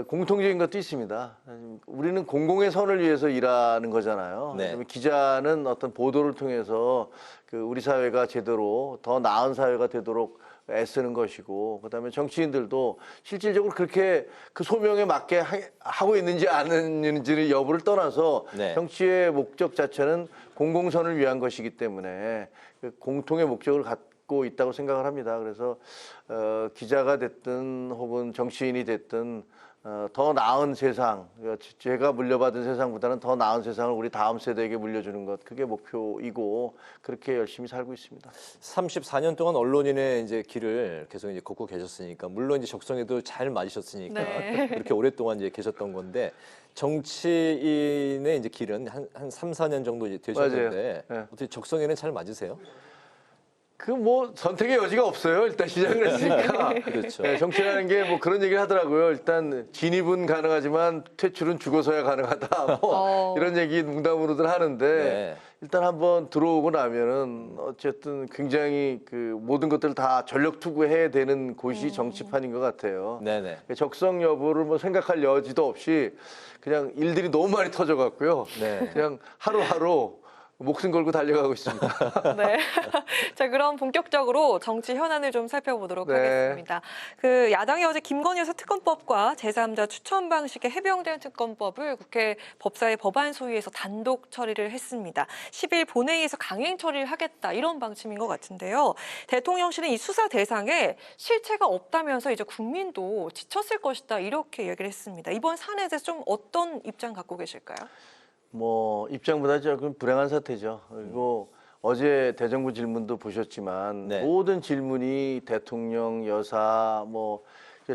공통적인 것도 있습니다. 우리는 공공의 선을 위해서 일하는 거잖아요. 네. 그러면 기자는 어떤 보도를 통해서 그 우리 사회가 제대로 더 나은 사회가 되도록 애쓰는 것이고, 그다음에 정치인들도 실질적으로 그렇게 그 소명에 맞게 하고 있는지 안 하는지를 여부를 떠나서 네. 정치의 목적 자체는 공공선을 위한 것이기 때문에 그 공통의 목적을 갖고 있다고 생각을 합니다. 그래서 기자가 됐든 혹은 정치인이 됐든 더 나은 세상, 제가 물려받은 세상보다는 더 나은 세상을 우리 다음 세대에게 물려주는 것, 그게 목표이고 그렇게 열심히 살고 있습니다. 34년 동안 언론인의 이제 길을 계속 이제 걷고 계셨으니까 물론 이제 적성에도 잘 맞으셨으니까 네. 그렇게 오랫동안 이제 계셨던 건데 정치인의 이제 길은 한 3, 4년 정도 이제 되셨는데 맞아요. 네. 어떻게 적성에는 잘 맞으세요? 그 뭐 선택의 여지가 없어요. 일단 시작을 했으니까. 그렇죠. 네, 정치라는 게 뭐 그런 얘기를 하더라고요. 일단 진입은 가능하지만 퇴출은 죽어서야 가능하다. 뭐 이런 얘기 농담으로들 하는데 네. 일단 한번 들어오고 나면은 어쨌든 굉장히 그 모든 것들을 다 전력 투구해야 되는 곳이 정치판인 것 같아요. 네네. 적성 여부를 뭐 생각할 여지도 없이 그냥 일들이 너무 많이 터져갖고요. 네. 그냥 하루하루 목숨 걸고 달려가고 있습니다. 네. 자, 그럼 본격적으로 정치 현안을 좀 살펴보도록 네. 하겠습니다. 그 야당이 어제 김건희 여사 특검법과 제3자 추천 방식의 해병대 특검법을 국회 법사위 법안 소위에서 단독 처리를 했습니다. 10일 본회의에서 강행 처리를 하겠다 이런 방침인 것 같은데요. 대통령실은 이 수사 대상에 실체가 없다면서 이제 국민도 지쳤을 것이다 이렇게 얘기를 했습니다. 이번 사안에 대해서 좀 어떤 입장 갖고 계실까요? 뭐 입장보다 조금 불행한 사태죠. 그리고 어제 대정부 질문도 보셨지만 네. 모든 질문이 대통령, 여사, 뭐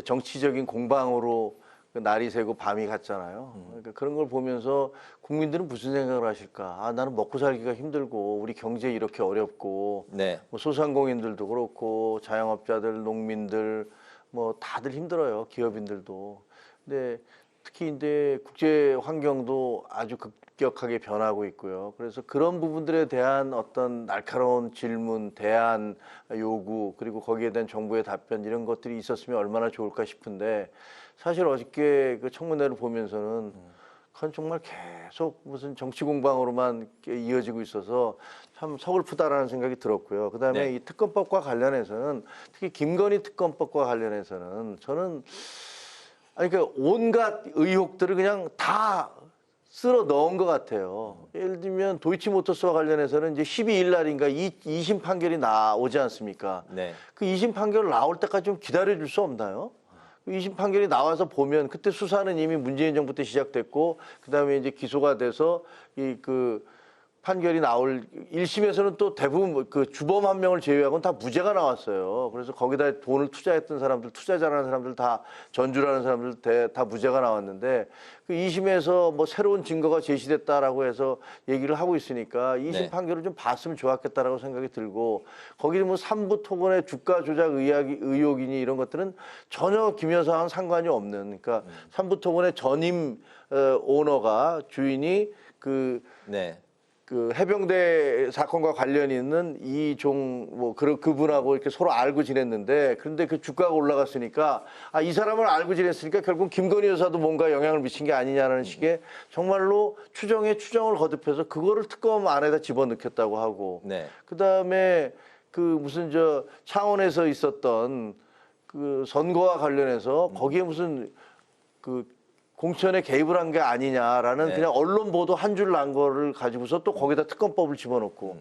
정치적인 공방으로 날이 새고 밤이 갔잖아요. 그러니까 그런 걸 보면서 국민들은 무슨 생각을 하실까? 아, 나는 먹고 살기가 힘들고 우리 경제 이렇게 어렵고 네. 뭐 소상공인들도 그렇고 자영업자들, 농민들 뭐 다들 힘들어요. 기업인들도. 근데 특히 이제 국제 환경도 아주 급격하게 변하고 있고요. 그래서 그런 부분들에 대한 어떤 날카로운 질문, 대안, 요구, 그리고 거기에 대한 정부의 답변 이런 것들이 있었으면 얼마나 좋을까 싶은데 사실 어저께 그 청문회를 보면서는 그건 정말 계속 무슨 정치 공방으로만 이어지고 있어서 참 서글프다라는 생각이 들었고요. 그다음에 네. 이 특검법과 관련해서는 특히 김건희 특검법과 관련해서는 저는 아니, 그러니까 온갖 의혹들을 그냥 다 쓸어 넣은 것 같아요. 예를 들면 도이치모터스와 관련해서는 이제 12일 날인가 2심 판결이 나오지 않습니까? 네. 그 2심 판결 나올 때까지 좀 기다려줄 수 없나요? 2심 판결이 나와서 보면 그때 수사는 이미 문재인 정부 때 시작됐고 그다음에 이제 기소가 돼서 이 그 판결이 나올 1심에서는 또 대부분 그 주범 한 명을 제외하고는 다 무죄가 나왔어요. 그래서 거기다 돈을 투자했던 사람들, 투자자라는 사람들 다 전주라는 사람들 다 무죄가 나왔는데 그 2심에서 뭐 새로운 증거가 제시됐다라고 해서 얘기를 하고 있으니까 2심 네. 판결을 좀 봤으면 좋았겠다라고 생각이 들고 거기는 뭐 삼부 토건의 주가 조작 의혹이니 이런 것들은 전혀 김 여사와는 상관이 없는 그러니까 삼부 토건의 전임 오너가 주인이 네. 그 해병대 사건과 관련이 있는 이종 뭐 그분하고 이렇게 서로 알고 지냈는데 그런데 그 주가가 올라갔으니까 아, 이 사람을 알고 지냈으니까 결국 김건희 여사도 뭔가 영향을 미친 게 아니냐라는 식의 정말로 추정에 추정을 거듭해서 그거를 특검 안에다 집어넣겠다고 하고 네. 그다음에 그 무슨 저 창원에서 있었던 그 선거와 관련해서 거기에 무슨 그 공천에 개입을 한 게 아니냐라는 네. 그냥 언론 보도 한 줄 난 거를 가지고서 또 거기다 특검법을 집어넣고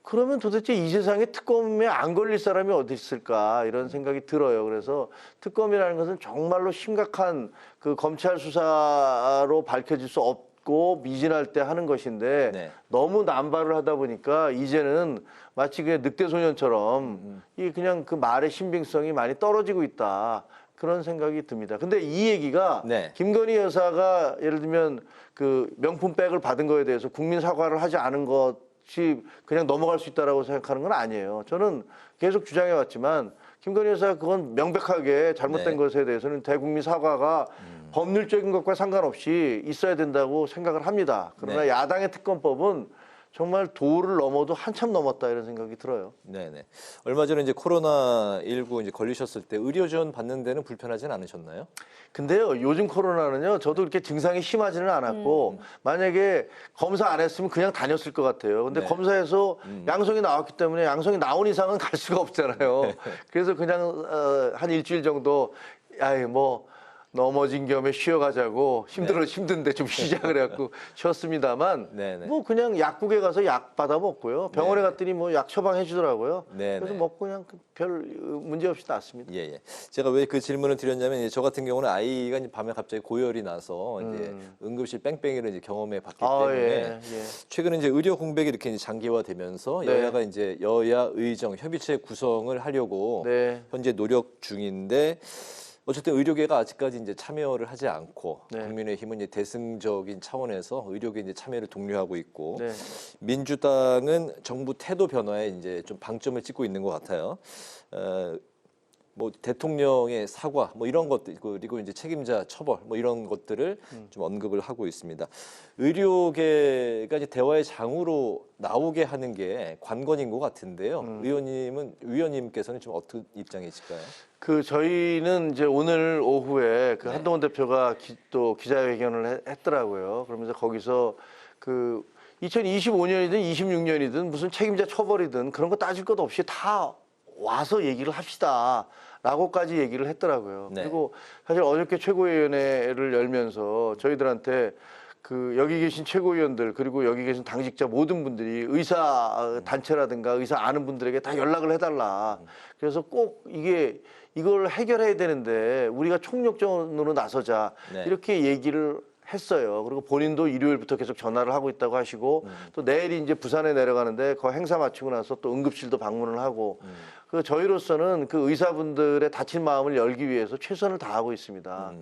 그러면 도대체 이 세상에 특검에 안 걸릴 사람이 어디 있을까 이런 생각이 들어요. 그래서 특검이라는 것은 정말로 심각한 그 검찰 수사로 밝혀질 수 없고 미진할 때 하는 것인데 네. 너무 남발을 하다 보니까 이제는 마치 그냥 늑대 소년처럼 이 그냥 그 말의 신빙성이 많이 떨어지고 있다. 그런 생각이 듭니다. 근데 이 얘기가 네. 김건희 여사가 예를 들면 그 명품백을 받은 거에 대해서 국민 사과를 하지 않은 것이 그냥 넘어갈 수 있다라고 생각하는 건 아니에요. 저는 계속 주장해 왔지만 김건희 여사가 그건 명백하게 잘못된 네. 것에 대해서는 대국민 사과가 법률적인 것과 상관없이 있어야 된다고 생각을 합니다. 그러나 네. 야당의 특검법은 정말 도를 넘어도 한참 넘었다 이런 생각이 들어요. 네네. 얼마 전에 이제 코로나19 이제 걸리셨을 때 의료 지원 받는 데는 불편하진 않으셨나요? 근데요, 요즘 코로나는요, 저도 그렇게 증상이 심하지는 않았고, 만약에 검사 안 했으면 그냥 다녔을 것 같아요. 근데 네. 검사에서 양성이 나왔기 때문에 양성이 나온 이상은 갈 수가 없잖아요. 그래서 그냥 한 일주일 정도, 아이, 뭐, 넘어진 겸에 쉬어가자고 힘든데 좀 쉬자 그래갖고 쉬었습니다만 네네. 뭐 그냥 약국에 가서 약 받아 먹고요. 병원에 갔더니 뭐 약 처방해 주더라고요. 네네. 그래서 먹고 그냥 별 문제 없이 났습니다. 예. 제가 왜 그 질문을 드렸냐면 이제 저 같은 경우는 아이가 이제 밤에 갑자기 고열이 나서 이제 응급실 뺑뺑이를 이제 경험해 봤기 때문에 예. 최근에 이제 의료 공백이 이렇게 이제 장기화되면서 네. 여야가 이제 여야 의정 협의체 구성을 하려고 네. 현재 노력 중인데 어쨌든 의료계가 아직까지 이제 참여를 하지 않고 네. 국민의힘은 이제 대승적인 차원에서 의료계 이제 참여를 독려하고 있고 네. 민주당은 정부 태도 변화에 이제 좀 방점을 찍고 있는 것 같아요. 뭐 대통령의 사과 뭐 이런 것들 그리고 이제 책임자 처벌 뭐 이런 것들을 좀 언급을 하고 있습니다. 의료계가 이제 대화의 장으로 나오게 하는 게 관건인 것 같은데요. 위원님께서는 좀 어떤 입장이실까요? 그 저희는 이제 오늘 오후에 그 한동훈 대표가 또 기자회견을 했더라고요. 그러면서 거기서 그 2025년이든 26년이든 무슨 책임자 처벌이든 그런 거 따질 것 없이 다 와서 얘기를 합시다. 라고까지 얘기를 했더라고요. 네. 그리고 사실 어저께 최고위원회를 열면서 저희들한테 그 여기 계신 최고위원들 그리고 여기 계신 당직자 모든 분들이 의사 단체라든가 의사 아는 분들에게 다 연락을 해달라. 그래서 꼭 이걸 해결해야 되는데 우리가 총력전으로 나서자. 네. 이렇게 얘기를 했어요. 그리고 본인도 일요일부터 계속 전화를 하고 있다고 하시고 또 내일이 이제 부산에 내려가는데 그 행사 마치고 나서 또 응급실도 방문을 하고 그 저희로서는 그 의사분들의 다친 마음을 열기 위해서 최선을 다하고 있습니다.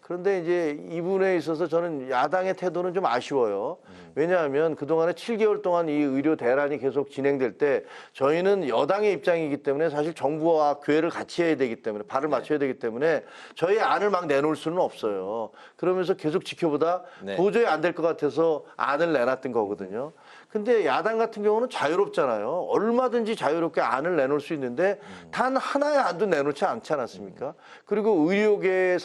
그런데 이제 이분에 있어서 저는 야당의 태도는 좀 아쉬워요. 왜냐하면 그동안에 7개월 동안 이 의료 대란이 계속 진행될 때 저희는 여당의 입장이기 때문에 사실 정부와 교회를 같이 해야 되기 때문에 발을 맞춰야 되기 때문에 저희 안을 막 내놓을 수는 없어요. 그러면서 계속 지켜보다 도저히 안 될 것 같아서 안을 내놨던 거거든요. 근데 야당 같은 경우는 자유롭잖아요. 얼마든지 자유롭게 안을 내놓을 수 있는데 단 하나의 안도 내놓지 않지 않았습니까? 그리고 의료계를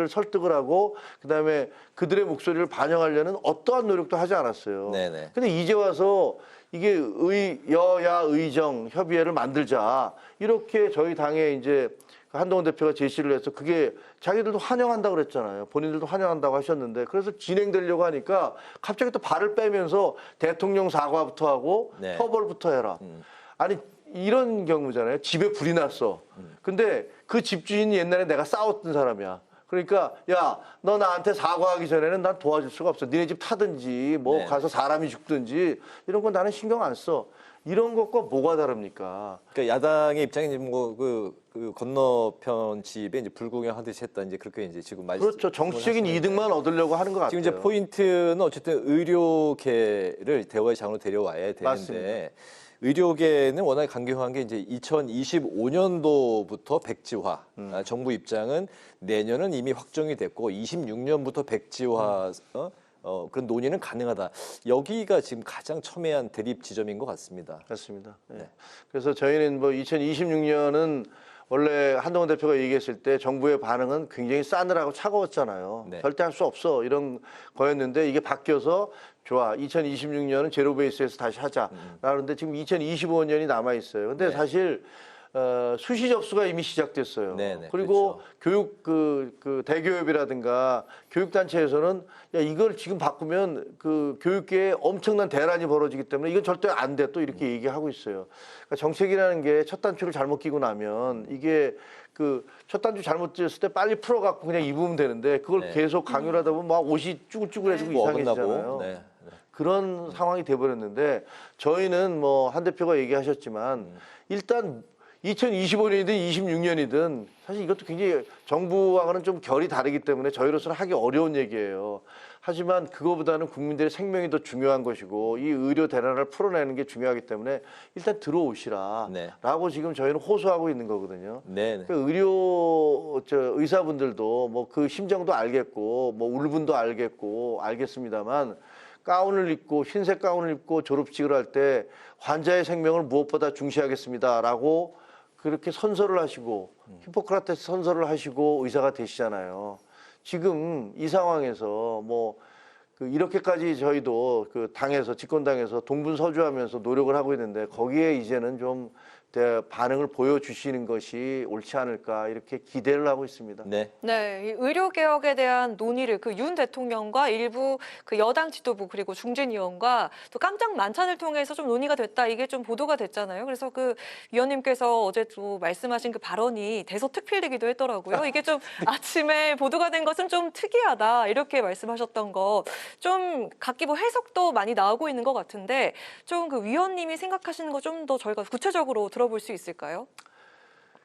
설득을 하고 그다음에 그들의 목소리를 반영하려는 어떠한 노력도 하지 않았어요. 네네. 근데 이제 와서 이게 여야 의정 협의회를 만들자 이렇게 저희 당에 이제 한동훈 대표가 제시를 해서 그게 자기들도 환영한다고 그랬잖아요. 본인들도 환영한다고 하셨는데 그래서 진행되려고 하니까 갑자기 또 발을 빼면서 대통령 사과부터 하고 처벌부터 해라. 아니 이런 경우잖아요. 집에 불이 났어. 근데 그 집주인이 옛날에 내가 싸웠던 사람이야. 그러니까 야, 너 나한테 사과하기 전에는 난 도와줄 수가 없어. 니네 집 타든지 뭐 가서 사람이 죽든지 이런 건 나는 신경 안 써. 이런 것과 뭐가 다릅니까? 그러니까 야당의 입장이 그 건너편 집에 이제 불구경하듯이 했다 이제 그렇게 이제 지금 그렇죠. 정치적인 이득만 얻으려고 하는 것 같아요. 지금 이제 포인트는 어쨌든 의료계를 대화의 장으로 데려와야 되는데 맞습니다. 의료계는 워낙에 강경한 게 이제 2025년도부터 백지화. 정부 입장은 내년은 이미 확정이 됐고 26년부터 백지화. 그런 논의는 가능하다. 여기가 지금 가장 첨예한 대립 지점인 것 같습니다. 그렇습니다. 네. 그래서 저희는 뭐 2026년은 원래 한동훈 대표가 얘기했을 때 정부의 반응은 굉장히 싸늘하고 차가웠잖아요. 절대 할 수 없어 이런 거였는데 이게 바뀌어서 좋아. 2026년은 제로 베이스에서 다시 하자. 라는데 지금 2025년이 남아 있어요. 근데 사실 수시 접수가 이미 시작됐어요. 그리고 교육 그 대기업이라든가 교육단체에서는 야 이걸 지금 바꾸면 그 교육계에 엄청난 대란이 벌어지기 때문에 이건 절대 안 돼 또 이렇게 얘기하고 있어요. 그러니까 정책이라는 게 첫 단추를 잘못 끼고 나면 이게 그 첫 단추 잘못 쥐었을 때 빨리 풀어갖고 그냥 입으면 되는데 그걸 계속 강요를 하다 보면 막 옷이 쭈글쭈글해지고 이상해지잖아요. 그런 상황이 돼버렸는데 저희는 뭐 한 대표가 얘기하셨지만 일단 2025년이든 26년이든 사실 이것도 굉장히 정부와는 좀 결이 다르기 때문에 저희로서는 하기 어려운 얘기예요. 하지만 그거보다는 국민들의 생명이 더 중요한 것이고 이 의료 대란을 풀어내는 게 중요하기 때문에 일단 들어오시라 라고 지금 저희는 호소하고 있는 거거든요. 그 의사분들도 뭐 그 심정도 알겠고 뭐 울분도 알겠고 알겠습니다만 가운을 입고 흰색 가운을 입고 졸업식을 할 때 환자의 생명을 무엇보다 중시하겠습니다라고 그렇게 선서를 하시고 히포크라테스 선서를 하시고 의사가 되시잖아요. 지금 이 상황에서 뭐 이렇게까지 저희도 그 당에서 집권당에서 동분서주하면서 노력을 하고 있는데 거기에 이제는 좀 반응을 보여주시는 것이 옳지 않을까 이렇게 기대를 하고 있습니다. 네. 네, 이 의료 개혁에 대한 논의를 그 윤 대통령과 일부 그 여당 지도부 그리고 중진 의원과 또 깜짝 만찬을 통해서 좀 논의가 됐다 이게 좀 보도가 됐잖아요. 그래서 그 위원님께서 어제 또 말씀하신 그 발언이 대서특필되기도 했더라고요. 이게 좀 아침에 보도가 된 것은 좀 특이하다 이렇게 말씀하셨던 거 좀 각기 뭐 해석도 많이 나오고 있는 것 같은데 좀 그 위원님이 생각하시는 거 좀 더 저희가 구체적으로 들어볼 수 있을까요?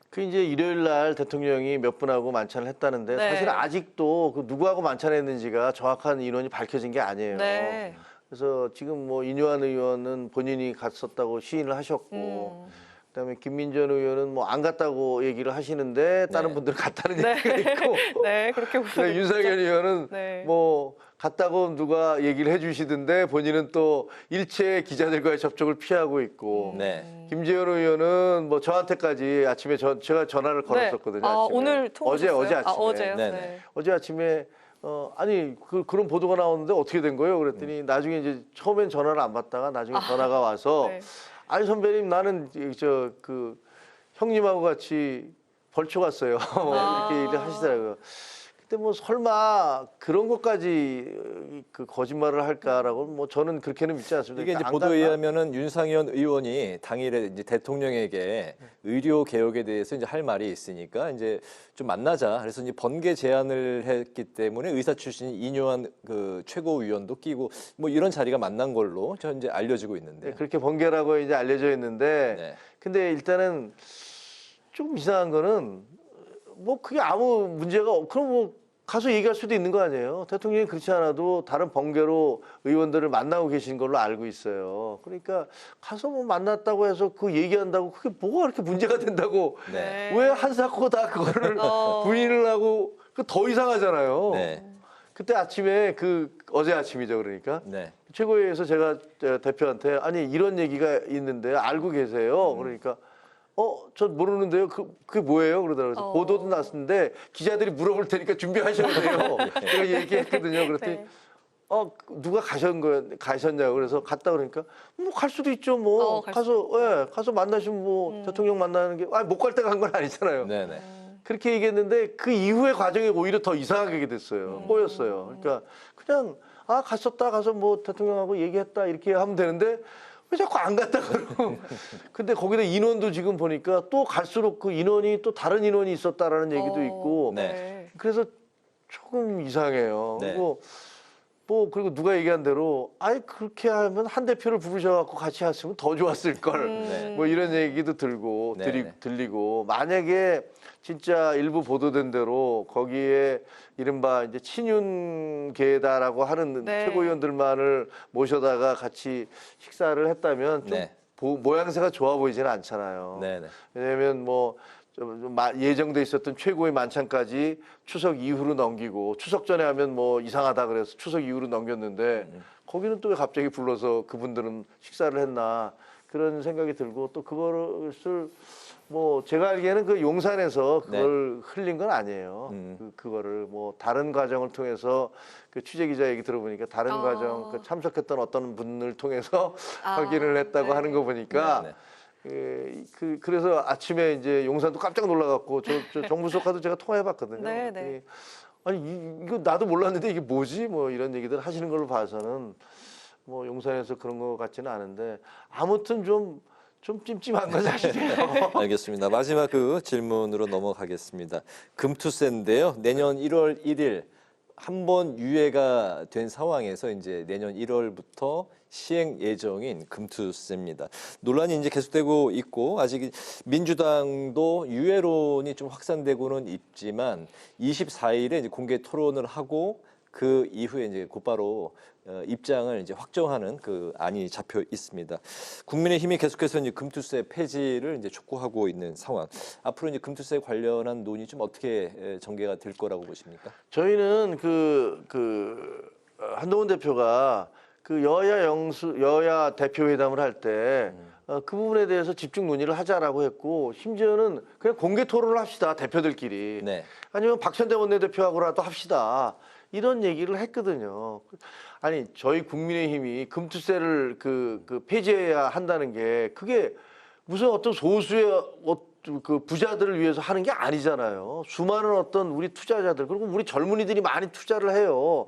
그 이제 일요일 날 대통령이 몇 분하고 만찬을 했다는데 네. 사실 아직도 그 누구하고 만찬했는지가 정확한 인원이 밝혀진 게 아니에요. 네. 그래서 지금 뭐 인유한 의원은 본인이 갔었다고 시인을 하셨고 그다음에 김민전 의원은 뭐 안 갔다고 얘기를 하시는데 다른 분들은 갔다는 얘기가 있고 네, 그렇게 보시죠. 윤석열 의원은 네. 뭐 갔다고 누가 얘기를 해주시던데 본인은 또 일체 기자들과의 접촉을 피하고 있고 네. 김재현 의원은 뭐 저한테까지 아침에 제가 전화를 걸었었거든요. 네. 아, 아침에. 오늘 통화하셨어요? 어제 아침에. 아, 어제요? 네네. 네. 어제 아침에 아니 그런 보도가 나오는데 어떻게 된 거예요? 그랬더니 나중에 이제 처음엔 전화를 안 받다가 나중에 전화가 와서 네. 아니 선배님 나는 그 형님하고 같이 벌초 갔어요. 이렇게 얘기를 하시더라고요. 근데 뭐 설마 그런 것까지 그 거짓말을 할까라고 뭐 저는 그렇게는 믿지 않습니다. 이게 이제 그러니까 안 보도에 갔다? 의하면은 윤상현 의원이 당일에 이제 대통령에게 의료 개혁에 대해서 이제 할 말이 있으니까 이제 좀 만나자. 그래서 이제 번개 제안을 했기 때문에 의사 출신 인유한 그 최고위원도 끼고 뭐 이런 자리가 만난 걸로 저 이제 알려지고 있는데. 네, 그렇게 번개라고 이제 알려져 있는데 네. 근데 일단은 좀 이상한 거는 뭐 그게 아무 문제가 그럼 뭐 가서 얘기할 수도 있는 거 아니에요. 대통령이 그렇지 않아도 다른 번개로 의원들을 만나고 계신 걸로 알고 있어요. 그러니까 가서 뭐 만났다고 해서 그 얘기한다고 그게 뭐가 그렇게 문제가 된다고 네. 왜 한사코 다 그거를 부인을 하고 그 더 이상하잖아요. 네. 그때 아침에 어제 아침이죠. 그러니까 네. 최고위에서 제가 대표한테 아니 이런 얘기가 있는데 알고 계세요. 그러니까 저 모르는데요. 그게 뭐예요? 그러더라고요. 보도도 났는데 기자들이 물어볼 테니까 준비하셔야 돼요. 제가 얘기했거든요. 그랬더니 네. 누가 가셨냐고 그래서 갔다 그러니까 뭐 갈 수도 있죠. 뭐 가서 만나시면 뭐 대통령 만나는 게 못 갈 때 간 건 아니잖아요. 네네. 그렇게 얘기했는데 그 이후의 과정이 오히려 더 이상하게 됐어요. 꼬였어요. 그러니까 그냥 갔었다 가서 뭐 대통령하고 얘기했다 이렇게 하면 되는데 왜 자꾸 안 갔다 그러고. 근데 거기다 인원도 지금 보니까 또 갈수록 그 인원이 또 다른 인원이 있었다라는 얘기도 있고. 네. 그래서 조금 이상해요. 네. 그리고 누가 얘기한 대로 그렇게 하면 한 대표를 부르셔갖고 같이 했으면 더 좋았을 걸. 뭐 이런 얘기도 들고 들리고 만약에 진짜 일부 보도된 대로 거기에 이른바 이제 친윤계다라고 하는 최고위원들만을 모셔다가 같이 식사를 했다면 좀 모양새가 좋아 보이지는 않잖아요. 네네. 왜냐하면 뭐 예정돼 있었던 최고의 만찬까지 추석 이후로 넘기고 추석 전에 하면 뭐 이상하다 그래서 추석 이후로 넘겼는데 거기는 또 왜 갑자기 불러서 그분들은 식사를 했나 그런 생각이 들고 또 그것을 뭐 제가 알기에는 그 용산에서 그걸 흘린 건 아니에요. 그거를 뭐 다른 과정을 통해서 그 취재 기자 얘기 들어보니까 다른 과정 참석했던 어떤 분을 통해서 확인을 했다고 하는 거 보니까. 그래서 아침에 이제 용산도 깜짝 놀라갖고 저 정부석과도 제가 통화해봤거든요. 네. 아니 이거 나도 몰랐는데 이게 뭐지? 뭐 이런 얘기들 하시는 걸로 봐서는 뭐 용산에서 그런 것 같지는 않은데 아무튼 좀 찜찜한 건 사실이에요. 알겠습니다. 마지막 그 질문으로 넘어가겠습니다. 금투세인데요. 내년 1월 1일 한 번 유예가 된 상황에서 이제 내년 1월부터 시행 예정인 금투세입니다. 논란이 이제 계속되고 있고 아직 민주당도 유예론이 좀 확산되고는 있지만 24일에 이제 공개 토론을 하고 그 이후에 이제 곧바로 입장을 이제 확정하는 그 안이 잡혀 있습니다. 국민의힘이 계속해서 이제 금투세 폐지를 이제 촉구하고 있는 상황. 앞으로 이제 금투세 관련한 논의 좀 어떻게 전개가 될 거라고 보십니까? 저희는 한동훈 대표가 그 여야 대표회담을 할 때 그 부분에 대해서 집중 논의를 하자라고 했고 심지어는 그냥 공개 토론을 합시다 대표들끼리 아니면 박찬대 원내대표하고라도 합시다 이런 얘기를 했거든요. 아니 저희 국민의힘이 금투세를 그 폐지해야 한다는 게 그게 무슨 어떤 소수의 그 부자들을 위해서 하는 게 아니잖아요. 수많은 어떤 우리 투자자들 그리고 우리 젊은이들이 많이 투자를 해요.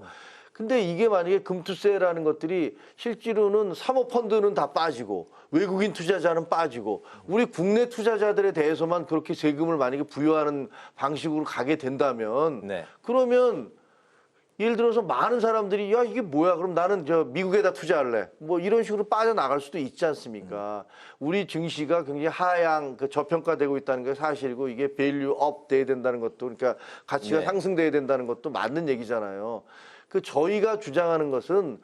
근데 이게 만약에 금투세라는 것들이 실제로는 사모펀드는 다 빠지고 외국인 투자자는 빠지고 우리 국내 투자자들에 대해서만 그렇게 세금을 만약에 부여하는 방식으로 가게 된다면 그러면 예를 들어서 많은 사람들이 야 이게 뭐야 그럼 나는 저 미국에다 투자할래 뭐 이런 식으로 빠져나갈 수도 있지 않습니까? 우리 증시가 굉장히 하향 저평가되고 있다는 게 사실이고 이게 밸류 업 돼야 된다는 것도 그러니까 가치가 상승돼야 된다는 것도 맞는 얘기잖아요. 저희가 주장하는 것은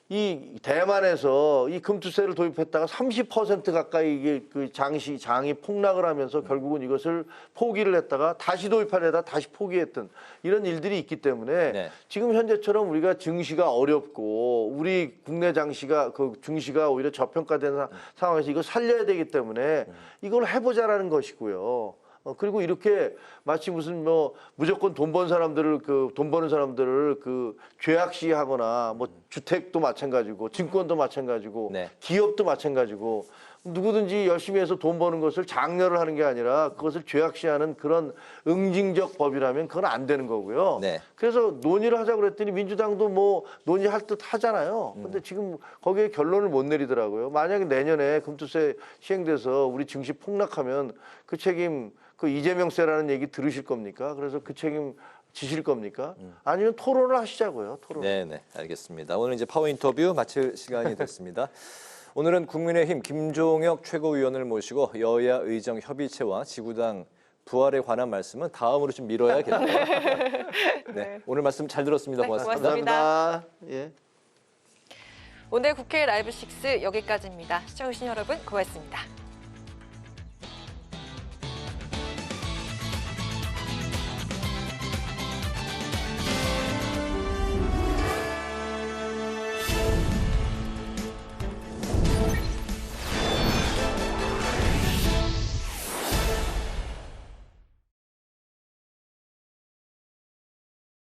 이 대만에서 이 금투세를 도입했다가 30% 가까이 이게 그 장이 폭락을 하면서 결국은 이것을 포기를 했다가 다시 도입하려다 다시 포기했던 이런 일들이 있기 때문에 지금 현재처럼 우리가 증시가 어렵고 우리 국내 증시가 오히려 저평가된 상황에서 이걸 살려야 되기 때문에 이걸 해보자라는 것이고요. 그리고 이렇게 마치 무슨 뭐 무조건 돈 버는 사람들을 죄악시하거나 뭐 주택도 마찬가지고 증권도 마찬가지고 기업도 마찬가지고 누구든지 열심히 해서 돈 버는 것을 장려를 하는 게 아니라 그것을 죄악시하는 그런 응징적 법이라면 그건 안 되는 거고요. 그래서 논의를 하자고 그랬더니 민주당도 뭐 논의할 듯 하잖아요. 근데 지금 거기에 결론을 못 내리더라고요. 만약에 내년에 금투세 시행돼서 우리 증시 폭락하면 그 책임 그 이재명세라는 얘기 들으실 겁니까? 그래서 그 책임 지실 겁니까? 아니면 토론을 하시자고요. 토론. 네, 알겠습니다. 오늘 이제 파워 인터뷰 마칠 시간이 됐습니다. 오늘은 국민의힘 김종혁 최고위원을 모시고 여야 의정 협의체와 지구당 부활에 관한 말씀은 다음으로 좀 미뤄야겠네요. 네, 오늘 말씀 잘 들었습니다. 고맙습니다. 고맙습니다. 예. 오늘 국회 라이브 6 여기까지입니다. 시청해주신 여러분 고맙습니다.